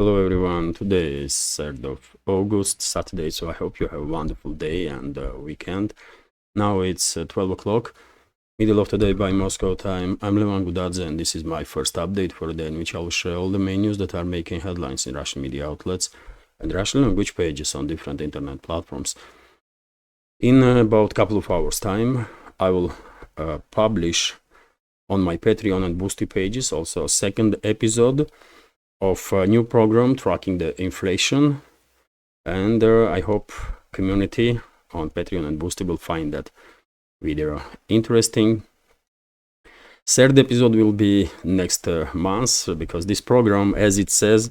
Hello everyone, today is 3rd of August, Saturday, so I hope you have a wonderful day and weekend. Now it's 12 o'clock, middle of the day by Moscow time. I'm Levan Gudadze and this is my first update for the day in which I will share all the main news that are making headlines in Russian media outlets and Russian language pages on different internet platforms. In about a couple of hours time, I will publish on my Patreon and Boosty pages also a second episode of a new program tracking the inflation, and I hope community on Patreon and Boosty will find that video interesting. Third episode will be next month, because this program, as it says,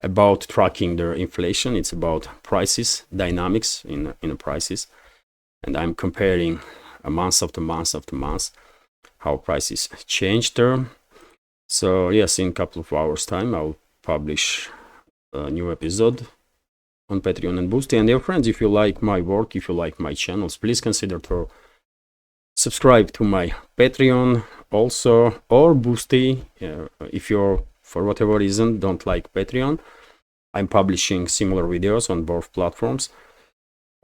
about tracking the inflation, it's about prices, dynamics in prices, and I'm comparing a month after month after month how prices changed there. So yes, in a couple of hours time I'll publish a new episode on Patreon and Boosty. And dear friends, if you like my work, if you like my channels, please consider to subscribe to my Patreon also, or Boosty. If you're, for whatever reason, don't like Patreon, I'm publishing similar videos on both platforms.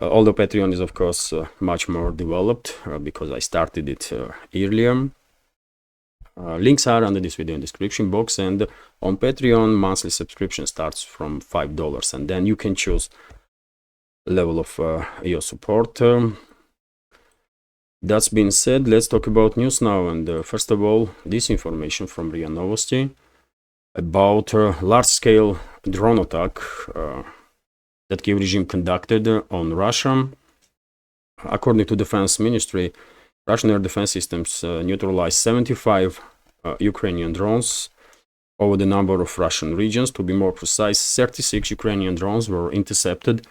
Although Patreon is of course much more developed because I started it earlier. Links are under this video in the description box, and on Patreon monthly subscription starts from $5, and then you can choose level of your support. That's been said, let's talk about news now. And first of all, this information from RIA Novosti about large-scale drone attack that Kiev regime conducted on Russia. According to Defense Ministry, Russian air defense systems neutralized 75 Ukrainian drones over the number of Russian regions. To be more precise, 36 Ukrainian drones were intercepted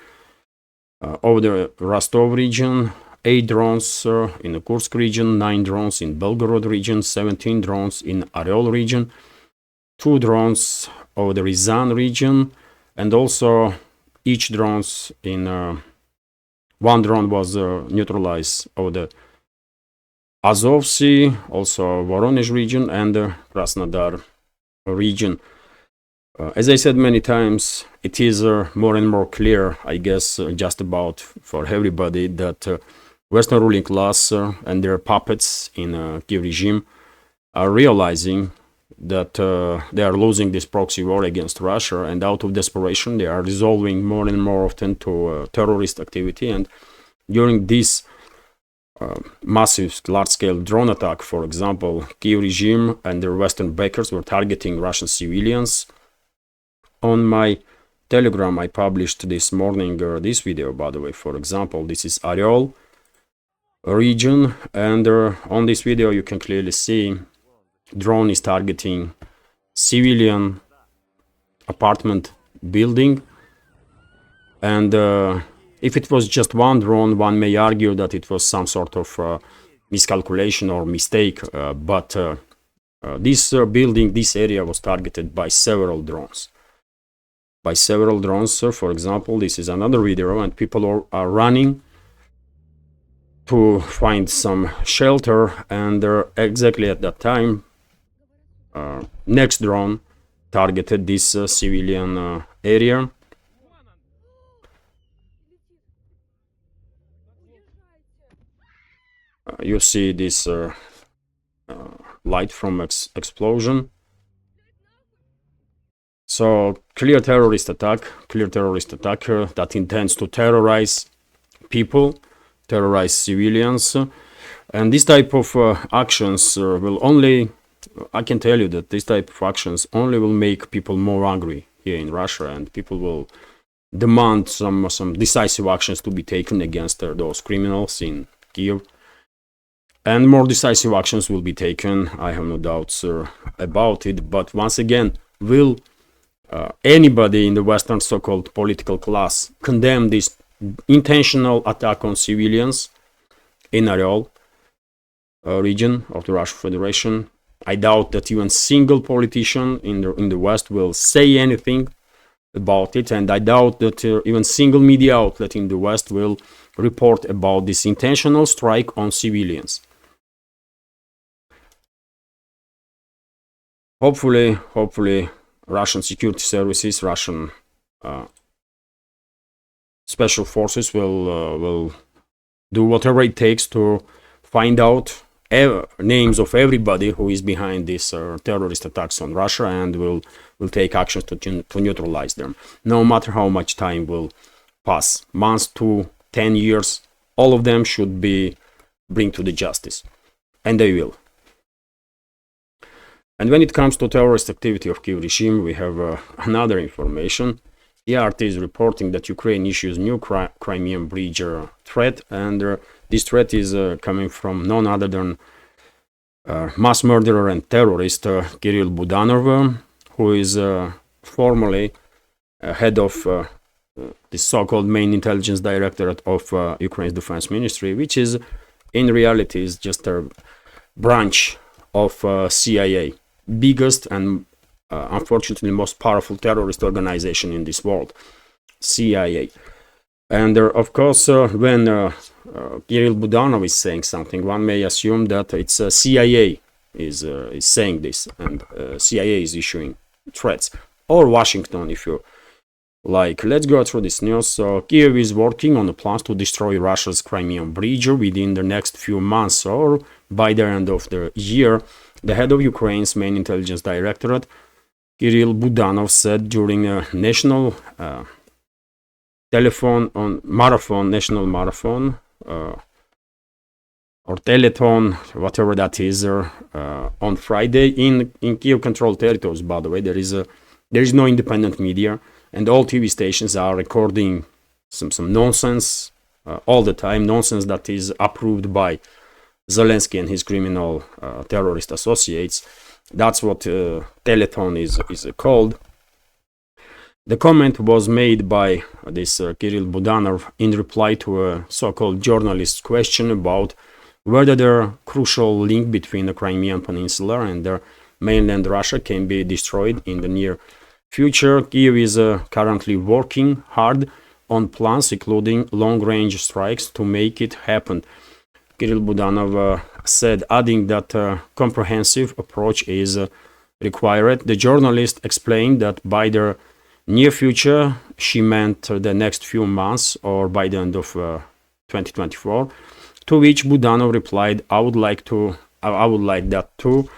over the Rostov region, 8 drones in the Kursk region, 9 drones in Belgorod region, 17 drones in Oryol region, 2 drones over the Ryazan region, and also each drones in one drone was neutralized over the Azov Sea, also Voronezh region, and the Krasnodar region. As I said many times, it is more and more clear, I guess, just about for everybody, that Western ruling class and their puppets in Kiev regime are realizing that they are losing this proxy war against Russia, and out of desperation they are resolving more and more often to terrorist activity. And during this massive large-scale drone attack, for example, Kiev regime and their Western backers were targeting Russian civilians. On my Telegram, I published this morning this video, by the way. For example, this is Oryol region, and on this video you can clearly see drone is targeting civilian apartment building. And if it was just one drone, one may argue that it was some sort of miscalculation or mistake, but this building, this area was targeted by several drones. For example, this is another video, and people are running to find some shelter, and exactly at that time, next drone targeted this civilian area. You see this light from explosion. So clear terrorist attack that intends to terrorize people, terrorize civilians. And this type of actions will only, I can tell you that this type of actions only will make people more angry here in Russia, and people will demand some decisive actions to be taken against those criminals in Kiev. And more decisive actions will be taken, I have no doubts about it. But once again, will anybody in the Western so-called political class condemn this intentional attack on civilians in Oryol region of the Russian Federation? I doubt that even single politician in the West will say anything about it, and I doubt that even single media outlet in the West will report about this intentional strike on civilians. Hopefully Russian security services, Russian special forces will do whatever it takes to find out names of everybody who is behind these terrorist attacks on Russia, and will take actions to neutralize them. No matter how much time will pass, months to 10 years, all of them should be bring to the justice, and they will. And when it comes to terrorist activity of Kyiv regime, we have another information. The RT is reporting that Ukraine issues new Crimean bridge threat, and this threat is coming from none other than mass murderer and terrorist Kirill Budanov, who is formerly head of the so-called main intelligence directorate of Ukraine's defense ministry, which is in reality is just a branch of CIA, biggest and unfortunately most powerful terrorist organization in this world, CIA. And of course, when Kirill Budanov is saying something, one may assume that it's CIA is saying this, and CIA is issuing threats, or Washington, if you like. Let's go through this news. So Kyiv is working on the plans to destroy Russia's Crimean bridge within the next few months, or by the end of the year. The head of Ukraine's main intelligence directorate, Kirill Budanov, said during a national national marathon, or telethon, whatever that is, on Friday in Kyiv-controlled territories. By the way, there is no independent media, and all TV stations are recording some nonsense all the time, nonsense that is approved by Zelensky and his criminal terrorist associates. That's what telethon is called. The comment was made by this Kirill Budanov in reply to a so-called journalist's question about whether the crucial link between the Crimean Peninsula and the mainland Russia can be destroyed in the near future. Kyiv is currently working hard on plans, including long-range strikes, to make it happen, Kirill Budanov said, adding that a comprehensive approach is required. The journalist explained that by the near future, she meant the next few months, or by the end of 2024, to which Budanov replied, I would like that too.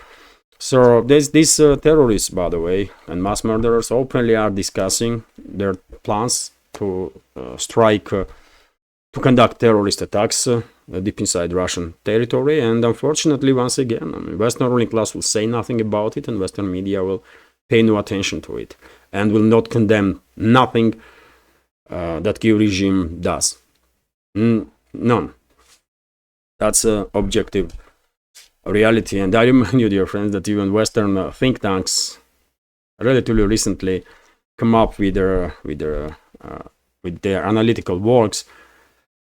So these terrorists, by the way, and mass murderers openly are discussing their plans to conduct terrorist attacks deep inside Russian territory. And unfortunately, once again, Western ruling class will say nothing about it, and Western media will pay no attention to it, and will not condemn nothing that Kyiv regime does. None. That's objective reality. And I remind you, dear friends, that even Western think tanks relatively recently come up with their analytical works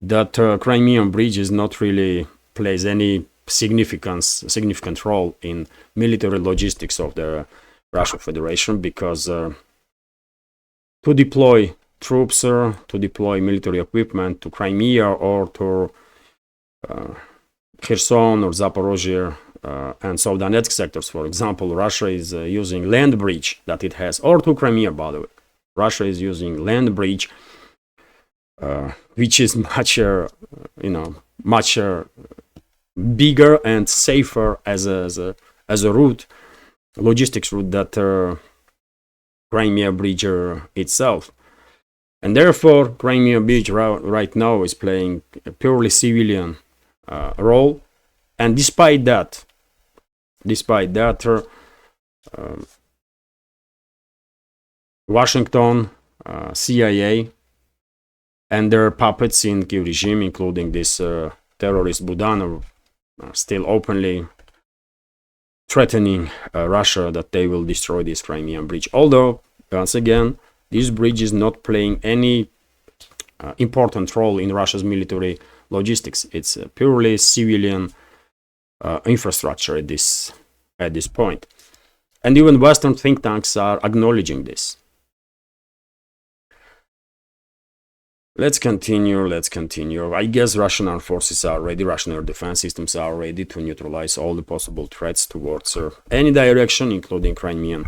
that Crimean bridge is not really plays any significant role in military logistics of the Russian Federation, because to deploy troops, to deploy military equipment to Crimea or to Kherson or Zaporozhye and South Donetsk sectors, for example, Russia is using land bridge that it has, or to Crimea, by the way. Russia is using land bridge, which is much bigger and safer as a route, logistics route, that Crimea bridge itself. And therefore, Crimea bridge right now is playing a purely civilian role. And despite that, Washington, CIA, and their puppets in Kyiv regime, including this terrorist Budanov, still openly threatening Russia that they will destroy this Crimean bridge. Although, once again, this bridge is not playing any important role in Russia's military logistics. It's a purely civilian infrastructure at this point. And even Western think tanks are acknowledging this. Let's continue. I guess Russian armed forces are ready, Russian air defense systems are ready to neutralize all the possible threats towards any direction, including Crimean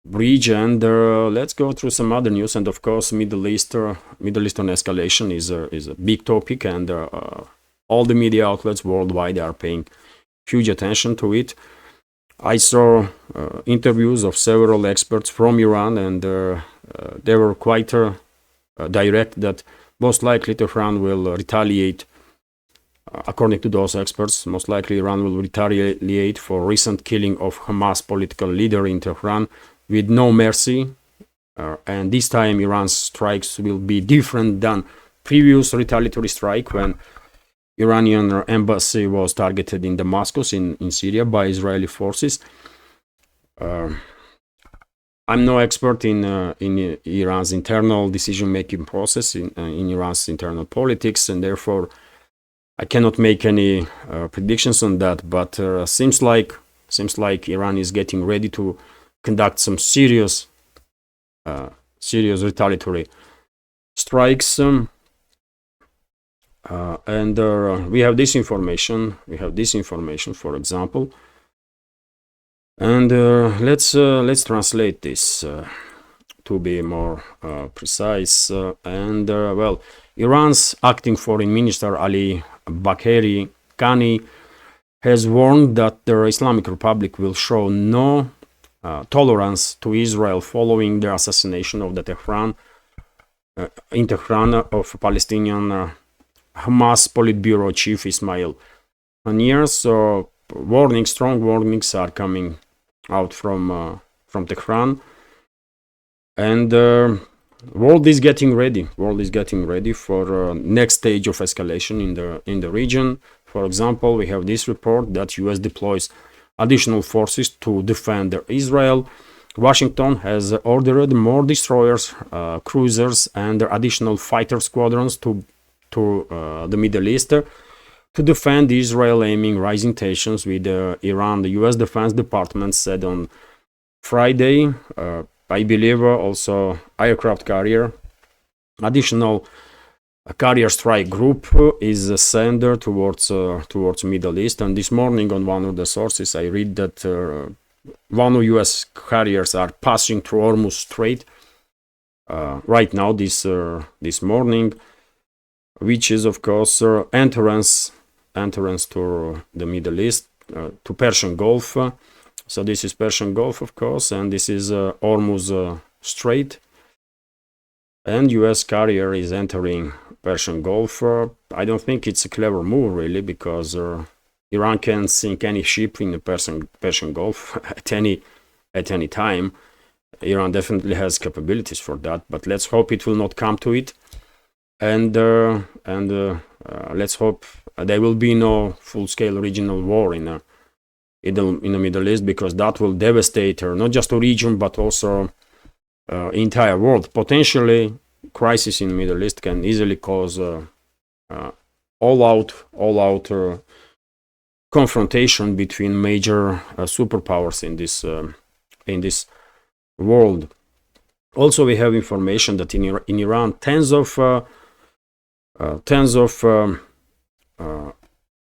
bridge. And let's go through some other news. And of course, Middle Eastern escalation is a big topic, and all the media outlets worldwide are paying huge attention to it. I saw interviews of several experts from Iran, and they were quite direct that most likely Tehran will retaliate. According to those experts, most likely Iran will retaliate for recent killing of Hamas political leader in Tehran with no mercy. And this time Iran's strikes will be different than previous retaliatory strike when Iranian embassy was targeted in Damascus in Syria by Israeli forces. I'm no expert in Iran's internal decision-making process, in Iran's internal politics, and therefore I cannot make any predictions on that. But seems like Iran is getting ready to conduct some serious retaliatory strikes. And we have this information. For example. And let's translate this to be more precise. Well, Iran's acting foreign minister Ali Bagheri Kani has warned that the Islamic Republic will show no tolerance to Israel following the assassination of the Tehran of Palestinian Hamas Politburo chief Ismail Haniyeh. So strong warnings are coming out from Tehran, and world is getting ready for next stage of escalation in the region. For example, we have this report that US deploys additional forces to defend Israel. Washington has ordered more destroyers, cruisers, and additional fighter squadrons to the Middle East to defend Israel, aiming rising tensions with Iran. The US Defense Department said on Friday. I believe also aircraft carrier, additional carrier strike group is sent towards Middle East. And this morning on one of the sources I read that one of US carriers are passing through Hormuz Strait right now this morning, which is of course entrance to the Middle East, to Persian Gulf. So this is Persian Gulf, of course, and this is Hormuz Strait. And US carrier is entering Persian Gulf. I don't think it's a clever move, really, because Iran can sink any ship in the Persian Gulf at any time. Iran definitely has capabilities for that, but let's hope it will not come to it. And let's hope there will be no full-scale regional war in the Middle East, because that will devastate not just the region but also entire world. Potentially, crisis in the Middle East can easily cause all-out confrontation between major superpowers in this world. Also, we have information that in Iran, tens of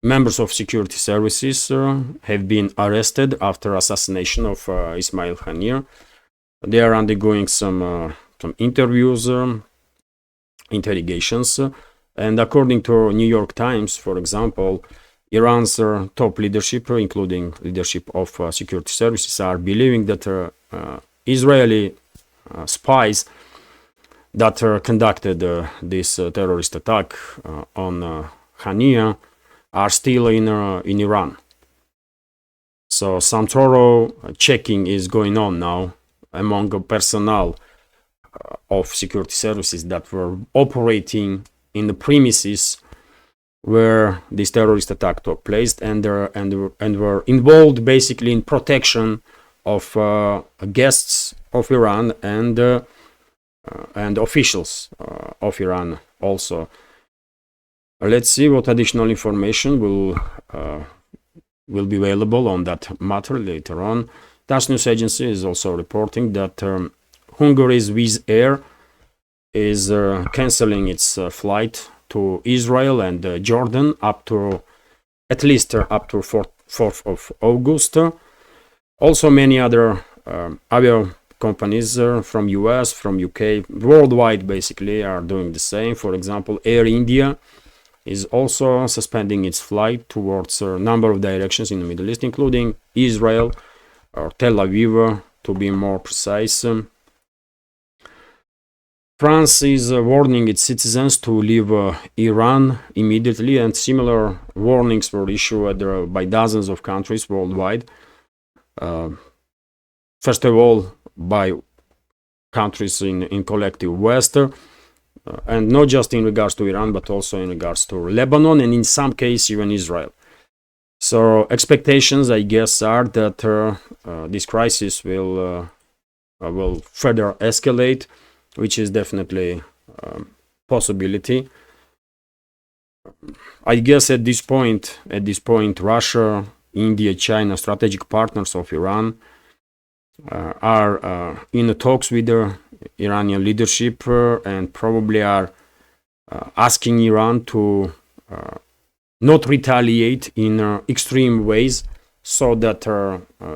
members of security services have been arrested after assassination of Ismail Haniyeh. They are undergoing some interviews, interrogations, and according to New York Times, for example, Iran's top leadership, including leadership of security services, are believing that Israeli spies that conducted this terrorist attack on Haniyeh are still in Iran. So some thorough checking is going on now among the personnel of security services that were operating in the premises where this terrorist attack took place, and were involved basically in protection of guests of Iran and officials of Iran also. Let's see what additional information will be available on that matter later on. TASS news agency is also reporting that Hungary's Wizz Air is canceling its flight to Israel and Jordan at least up to 4th of August. Also, many other companies from US, from UK, worldwide basically are doing the same. For example, Air India is also suspending its flight towards a number of directions in the Middle East, including Israel or Tel Aviv, to be more precise. France is warning its citizens to leave Iran immediately, and similar warnings were issued by dozens of countries worldwide. First of all, by countries in collective West, and not just in regards to Iran, but also in regards to Lebanon, and in some cases even Israel. So expectations, I guess, are that this crisis will further escalate, which is definitely a possibility. I guess at this point, Russia, India, China, strategic partners of Iran, are in talks with the Iranian leadership and probably are asking Iran to not retaliate in extreme ways, so that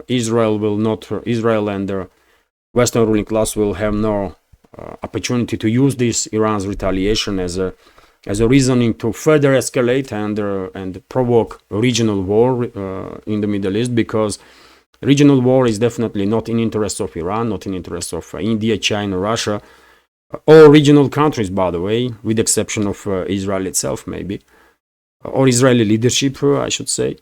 Israel and the Western ruling class will have no opportunity to use this Iran's retaliation as a reasoning to further escalate and provoke a regional war in the Middle East, because regional war is definitely not in interest of Iran, not in interest of India, China, Russia, or regional countries, by the way, with the exception of Israel itself, maybe, or Israeli leadership, I should say.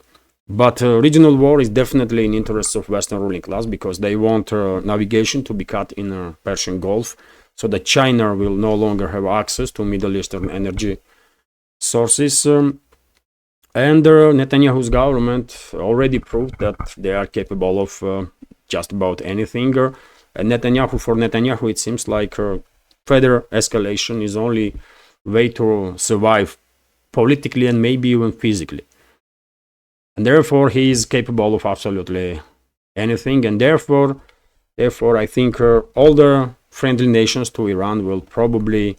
But regional war is definitely in interest of Western ruling class, because they want navigation to be cut in the Persian Gulf, so that China will no longer have access to Middle Eastern energy sources. And Netanyahu's government already proved that they are capable of just about anything. For Netanyahu, it seems like further escalation is only way to survive politically and maybe even physically. And therefore, he is capable of absolutely anything. And therefore, I think all the friendly nations to Iran will probably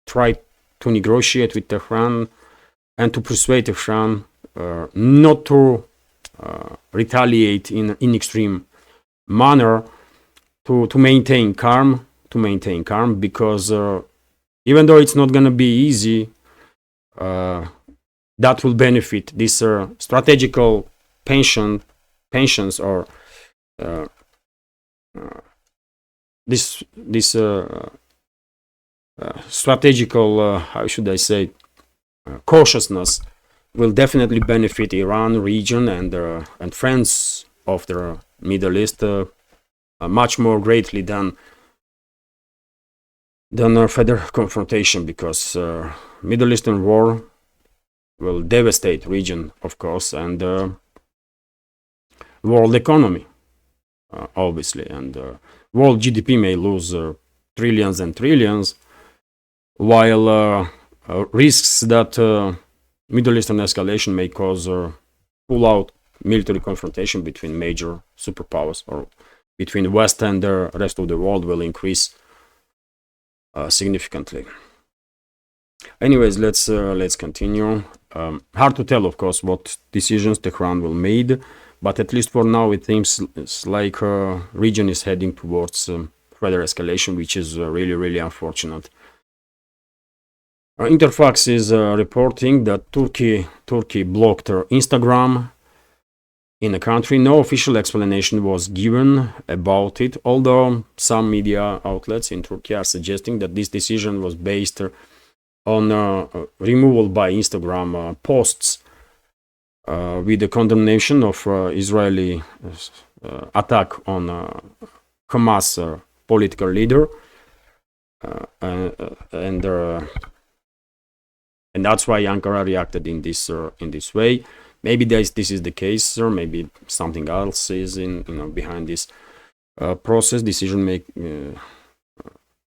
try to negotiate with Tehran and to persuade Tehran not to retaliate in extreme manner, to maintain calm, because even though it's not going to be easy, that will benefit this strategical pensions or this strategical, how should I say, cautiousness will definitely benefit Iran region and friends of the Middle East much more greatly than a further confrontation, because Middle Eastern war will devastate region, of course, and world economy, obviously, and world GDP may lose trillions and trillions, while risks that Middle Eastern escalation may cause full-out military confrontation between major superpowers or between the West and the rest of the world will increase significantly. Anyways, let's continue. Hard to tell, of course, what decisions Tehran will make, but at least for now, it seems like region is heading towards further escalation, which is really, really unfortunate. Interfax is reporting that Turkey blocked Instagram in the country. No official explanation was given about it, although some media outlets in Turkey are suggesting that this decision was based on removal by Instagram posts with the condemnation of Israeli attack on Hamas political leader, and that's why Ankara reacted in this way. Maybe this is the case, or maybe something else is behind this process this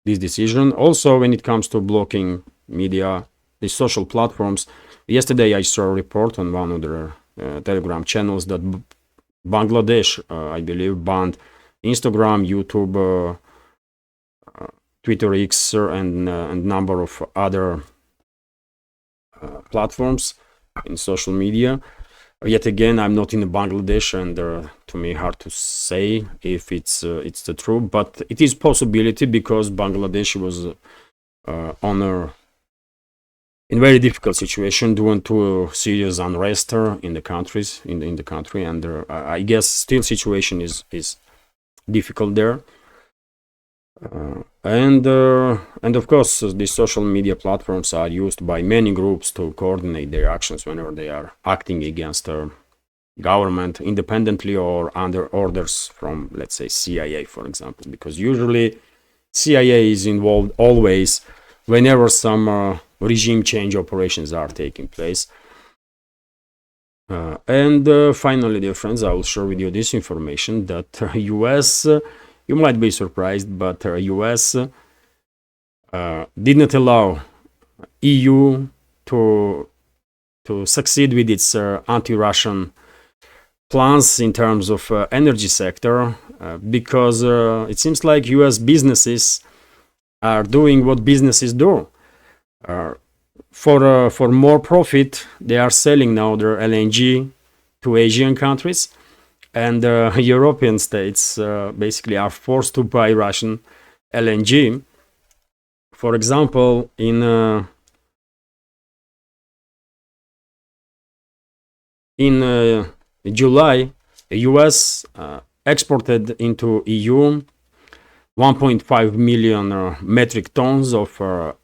decision. Also, when it comes to blocking media, the social platforms, yesterday I saw a report on one of the Telegram channels that Bangladesh, I believe, banned Instagram, YouTube, Twitter X, and number of other platforms in social media. Yet again, I'm not in Bangladesh, and to me, hard to say if it's the truth, but it is possibility because Bangladesh was on a in very difficult situation due to serious unrest in the countries in the country, and I guess still situation is difficult there. And of course, these social media platforms are used by many groups to coordinate their actions whenever they are acting against a government independently or under orders from, let's say, CIA, for example, because usually CIA is involved always whenever some regime change operations are taking place. And finally, dear friends, I will share with you this information that US, you might be surprised, but US didn't allow EU to succeed with its anti-Russian plans in terms of energy sector because it seems like US businesses are doing what businesses do. For more profit, they are selling now their LNG to Asian countries, and European states basically are forced to buy Russian LNG. For example, in July, the US exported into EU 1.5 million metric tons of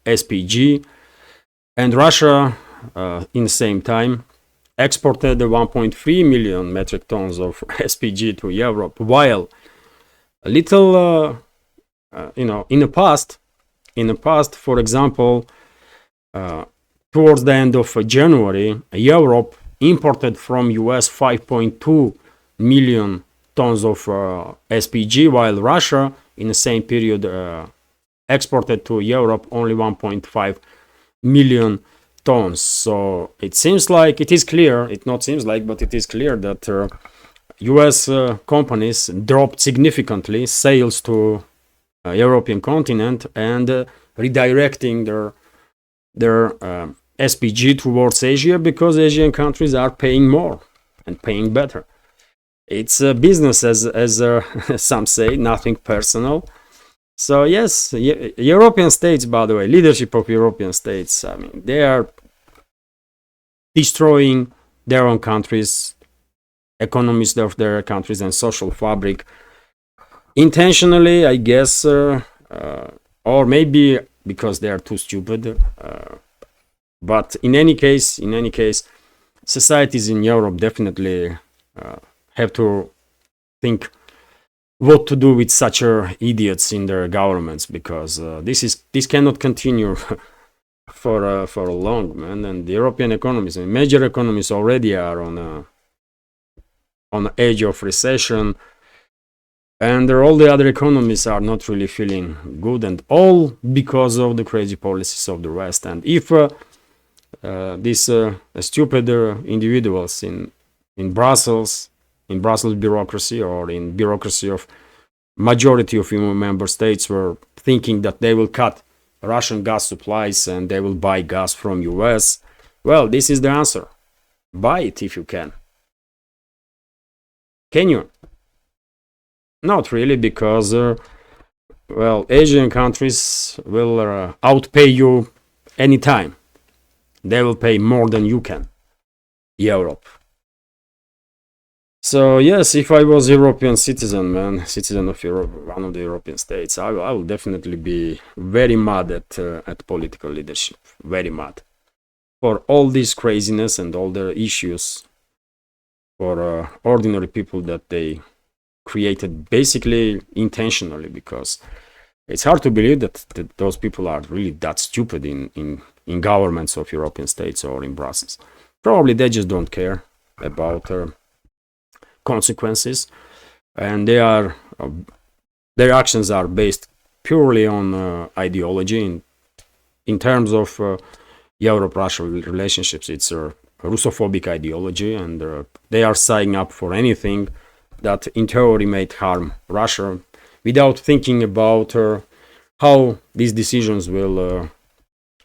SPG, and Russia, in the same time, exported 1.3 million metric tons of SPG to Europe. While a little, in the past, for example, towards the end of January, Europe imported from US 5.2 million tons of SPG, while Russia, in the same period, exported to Europe only 1.5 million tons. So it seems like it is clear, it not seems like, but it is clear that US companies dropped significantly sales to European continent and redirecting their SPG towards Asia because Asian countries are paying more and paying better. It's a business, as some say, nothing personal. So yes, European states, by the way, leadership of European states, I mean, they are destroying their own countries, economies of their countries, and social fabric intentionally, I guess, or maybe because they are too stupid. But in any case, societies in Europe definitely have to think what to do with such idiots in their governments, because this cannot continue for a long, man. And the European economies and major economies already are on the edge of recession, and all the other economies are not really feeling good, and all because of the crazy policies of the West. And if these stupid individuals in Brussels bureaucracy, or in bureaucracy of majority of EU member states, were thinking that they will cut Russian gas supplies and they will buy gas from US, well, this is the answer. Buy it if you can. Can you? Not really, because Asian countries will outpay you anytime. They will pay more than you can. Europe. So yes, if I was European citizen, citizen of Europe, one of the European states, I will definitely be very mad at political leadership. Very mad for all this craziness and all the issues for ordinary people that they created basically intentionally, because it's hard to believe that those people are really that stupid in governments of European states or in Brussels. Probably they just don't care about consequences, and their actions are based purely on ideology. In terms of Europe-Russia relationships, it's a Russophobic ideology, and they are signing up for anything that in theory might harm Russia, without thinking about how these decisions will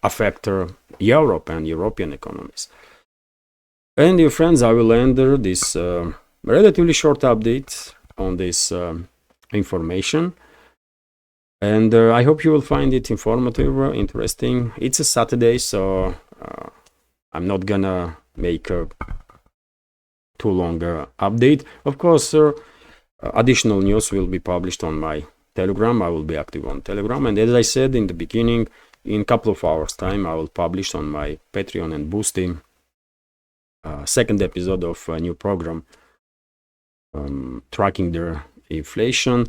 affect Europe and European economies. And dear friends, I will end this relatively short update on this information. And I hope you will find it informative, interesting. It's a Saturday, so I'm not gonna make a too long update. Of course, additional news will be published on my Telegram. I will be active on Telegram. And as I said in the beginning, in a couple of hours time, I will publish on my Patreon and Boosty second episode of a new program tracking the inflation.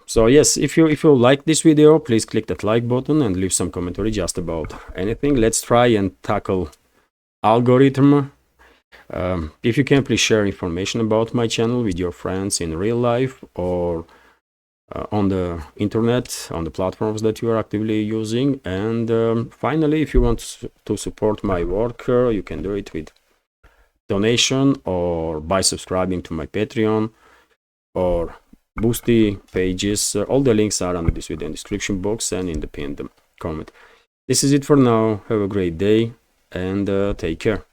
So yes, if you like this video, please click that like button and leave some commentary just about anything. Let's try and tackle algorithm. If you can, please share information about my channel with your friends in real life or on the internet, on the platforms that you are actively using. And finally, if you want to support my work, you can do it with donation or by subscribing to my Patreon or Boosty pages. All the links are under this video in the description box and in the pinned comment. This is it for now. Have a great day and take care.